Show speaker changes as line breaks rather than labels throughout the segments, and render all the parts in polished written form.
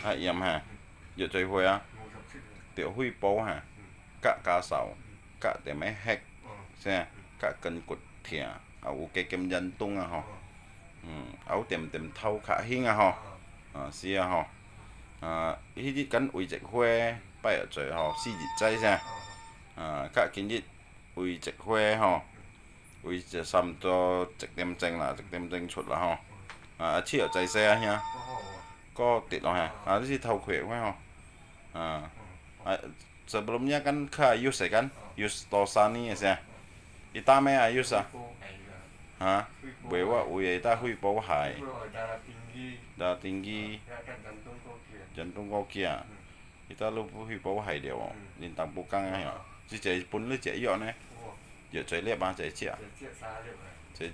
yếm ha giờ chơi vui á tiểu huy bố ha cả cá sấu cả để mấy hét xe cả cân cột thìa ấu cái kem dân tung à ho ấu tiệm tiệm thâu khả hiên à ho xí à ho ý đi cắn uy dịch khoe bay ở trời ho xí dịch trái ra cả kiến dịch uy dịch khoe ho uy dịch xăm cho dịch tem tranh là dịch tem tranh chuột là ho chỉ ở trái xe nha có tiệt rồi ha đi thâu khỏe quá ho sebelumnya kan ke Ayus ya kan Yus Tosani ya itame Ayus hả bữa qua uy ta huy bảo hải đa tinggi dân Trung Quốc kia ita lu huy bảo hải đều liên tang bu căng hay chỉ chạy bún lấy chạy dọn này giờ chạy liệp ba chạy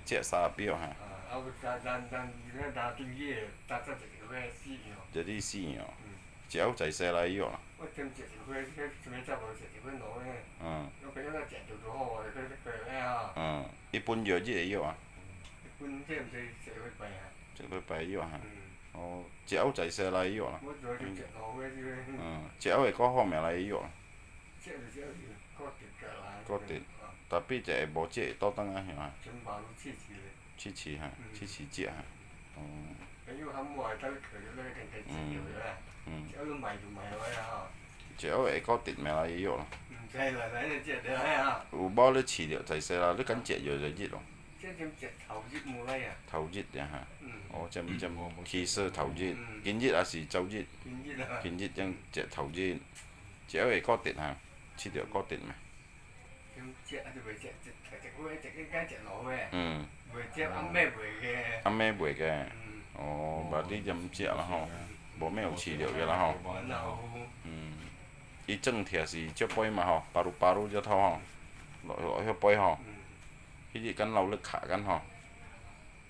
chạy xa biểu hả jadi xì nhở chéo chạy xe lại dọn一般藥劑嚟藥啊？一般即係唔使食去病啊？食去病藥啊？哦，嚼就食嚟藥啦。嚼係嗰方面嚟藥。嗰啲，特別就係無隻多燈啊，係嘛？黐黐嚇，黐黐隻嚇。哦。嚼係嗰啲咪嚟藥啦。有包你飼料就食啦，你緊隻藥就熱咯。頭熱呀嚇，哦，即其實頭熱，見熱還是周熱？見熱將隻頭熱，隻係嗰啲嚇，飼料嗰啲咪。啱咩味嘅？哦，把啲飲隻啦嗬，冇咩有飼料嘅啦嗬。伊整體是足杯嘛吼，巴魯巴魯只頭吼，落去杯吼，迄啲緊流力卡緊吼，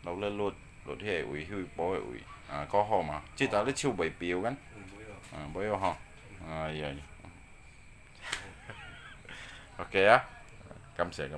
流力落去位去煲嘅位，嗰好嘛，即係你超未標緊，唔會吼，呀，OK 啊，感謝。